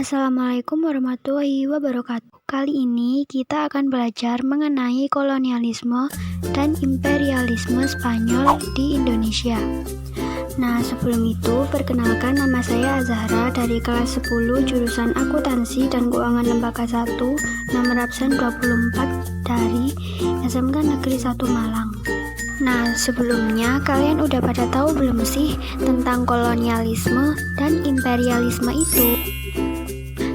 Assalamualaikum warahmatullahi wabarakatuh. Kali ini kita akan belajar mengenai kolonialisme dan imperialisme Spanyol di Indonesia. Nah, sebelum itu perkenalkan, nama saya Azahra dari kelas 10 jurusan Akuntansi dan Keuangan Lembaga 1, nomor absen 24 dari SMK Negeri 1 Malang. Nah, sebelumnya kalian udah pada tahu belum sih tentang kolonialisme dan imperialisme itu?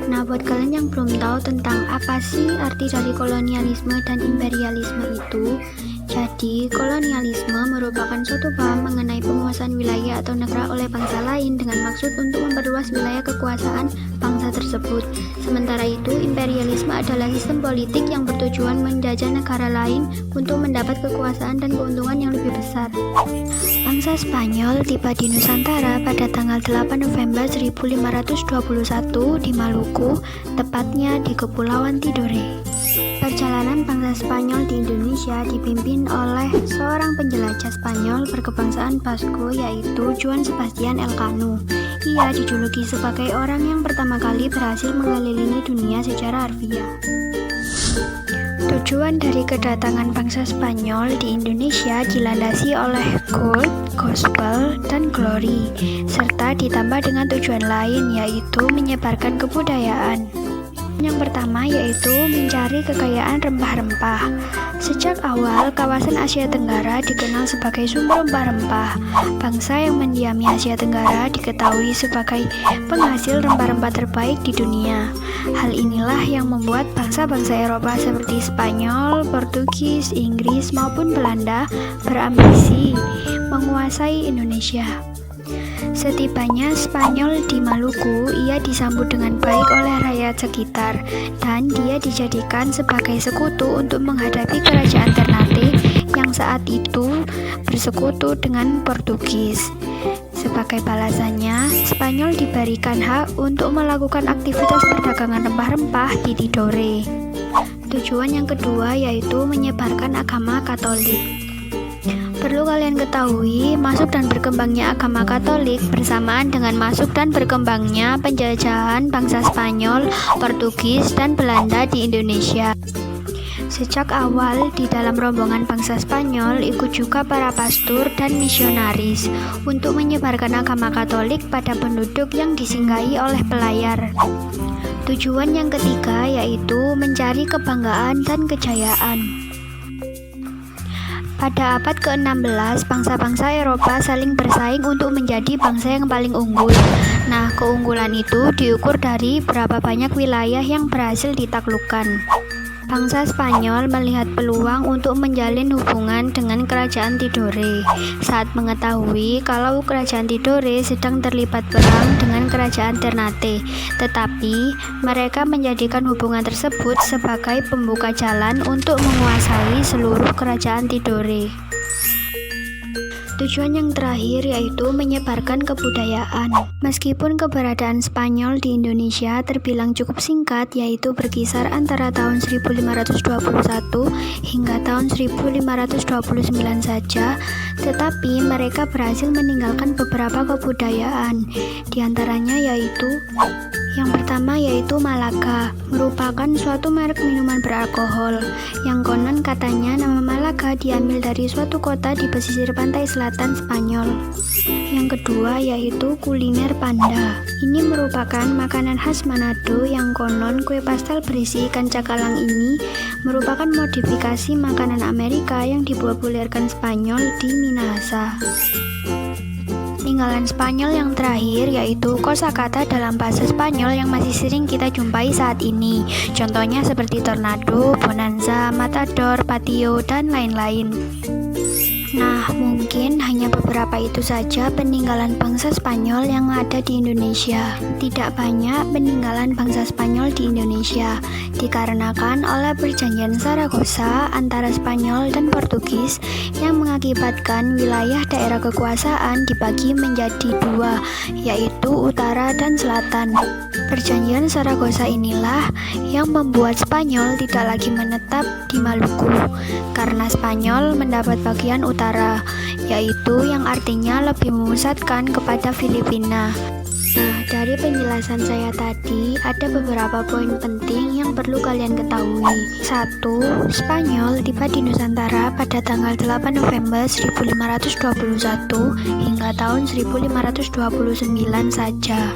Nah, buat kalian yang belum tahu tentang apa sih arti dari kolonialisme dan imperialisme itu, jadi kolonialisme merupakan suatu paham mengenai penguasaan wilayah atau negara oleh bangsa lain dengan maksud untuk memperluas wilayah kekuasaan bangsa tersebut. Sementara itu, imperialisme adalah sistem politik yang bertujuan menjajah negara lain untuk mendapat kekuasaan dan keuntungan yang lebih besar. Bangsa Spanyol tiba di Nusantara pada tanggal 8 November 1521 di Maluku, tepatnya di Kepulauan Tidore. Perjalanan bangsa Spanyol di Indonesia dipimpin oleh seorang penjelajah Spanyol berkebangsaan Basco, yaitu Juan Sebastian Elcano. Ia dijuluki sebagai orang yang pertama kali berhasil mengelilingi dunia secara harfiah. Tujuan dari kedatangan bangsa Spanyol di Indonesia dilandasi oleh gold, gospel, dan glory, serta ditambah dengan tujuan lain, yaitu menyebarkan kebudayaan. Yang pertama yaitu mencari kekayaan rempah-rempah. Sejak awal, kawasan Asia Tenggara dikenal sebagai sumber rempah-rempah. Bangsa yang mendiami Asia Tenggara diketahui sebagai penghasil rempah-rempah terbaik di dunia. Hal inilah yang membuat bangsa-bangsa Eropa seperti Spanyol, Portugis, Inggris, maupun Belanda berambisi menguasai Indonesia. Setibanya Spanyol di Maluku, ia disambut dengan baik oleh rakyat sekitar dan dia dijadikan sebagai sekutu untuk menghadapi kerajaan Ternate yang saat itu bersekutu dengan Portugis. Sebagai balasannya, Spanyol diberikan hak untuk melakukan aktivitas perdagangan rempah-rempah di Tidore. Tujuan yang kedua yaitu menyebarkan agama Katolik. Perlu kalian ketahui, masuk dan berkembangnya agama Katolik bersamaan dengan masuk dan berkembangnya penjajahan bangsa Spanyol, Portugis, dan Belanda di Indonesia. Sejak awal, di dalam rombongan bangsa Spanyol ikut juga para pastor dan misionaris untuk menyebarkan agama Katolik pada penduduk yang disinggahi oleh pelayar. Tujuan yang ketiga yaitu mencari kebanggaan dan kejayaan. Pada abad ke-16, bangsa-bangsa Eropa saling bersaing untuk menjadi bangsa yang paling unggul. Nah, keunggulan itu diukur dari berapa banyak wilayah yang berhasil ditaklukkan. Bangsa Spanyol melihat peluang untuk menjalin hubungan dengan kerajaan Tidore saat mengetahui kalau kerajaan Tidore sedang terlibat perang dengan kerajaan Ternate. Tetapi, mereka menjadikan hubungan tersebut sebagai pembuka jalan untuk menguasai seluruh kerajaan Tidore. Tujuan yang terakhir yaitu menyebarkan kebudayaan. Meskipun keberadaan Spanyol di Indonesia terbilang cukup singkat, yaitu berkisar antara tahun 1521 hingga tahun 1529 saja, tetapi mereka berhasil meninggalkan beberapa kebudayaan. Di antaranya yaitu yang pertama yaitu Malaga, merupakan suatu merek minuman beralkohol, yang konon katanya nama Malaga diambil dari suatu kota di pesisir pantai selatan Spanyol. Yang kedua yaitu kuliner panda. Ini merupakan makanan khas Manado yang konon kue pastel berisi ikan cakalang ini merupakan modifikasi makanan Amerika yang dipopulerkan Spanyol di Minahasa. Peninggalan Spanyol yang terakhir yaitu kosakata dalam bahasa Spanyol yang masih sering kita jumpai saat ini. Contohnya seperti tornado, bonanza, matador, patio, dan lain-lain. Nah, mungkin hanya beberapa itu saja peninggalan bangsa Spanyol yang ada di Indonesia. Tidak banyak peninggalan bangsa Spanyol di Indonesia, dikarenakan oleh perjanjian Zaragoza antara Spanyol dan Portugis yang mengakibatkan wilayah daerah kekuasaan dibagi menjadi dua, yaitu utara dan selatan. Perjanjian Zaragoza inilah yang membuat Spanyol tidak lagi menetap di Maluku, karena Spanyol mendapat bagian utara, yaitu yang artinya lebih memusatkan kepada Filipina. Nah, Dari penjelasan saya tadi, ada beberapa poin penting yang perlu kalian ketahui. 1. Spanyol tiba di Nusantara pada tanggal 8 November 1521 hingga tahun 1529 saja.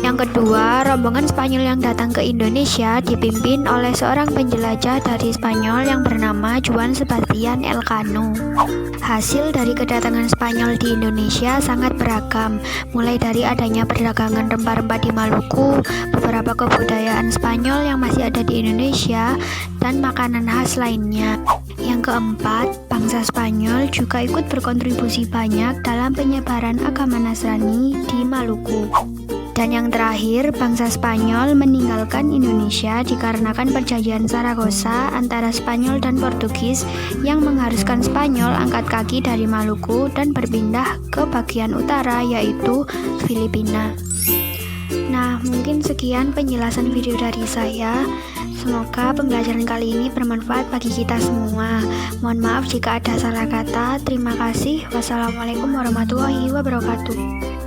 Yang kedua, rombongan Spanyol yang datang ke Indonesia dipimpin oleh seorang penjelajah dari Spanyol yang bernama Juan Sebastian Elcano. Hasil dari kedatangan Spanyol di Indonesia sangat beragam, mulai dari adanya perdagangan rempah-rempah di Maluku, beberapa kebudayaan Spanyol yang masih ada di Indonesia, dan makanan khas lainnya. Yang keempat, bangsa Spanyol juga ikut berkontribusi banyak dalam penyebaran agama Nasrani di Maluku. Dan yang terakhir, bangsa Spanyol meninggalkan Indonesia dikarenakan perjanjian Zaragoza antara Spanyol dan Portugis yang mengharuskan Spanyol angkat kaki dari Maluku dan berpindah ke bagian utara yaitu Filipina. Nah, mungkin sekian penjelasan video dari saya. Semoga pembelajaran kali ini bermanfaat bagi kita semua. Mohon maaf jika ada salah kata. Terima kasih. Wassalamualaikum warahmatullahi wabarakatuh.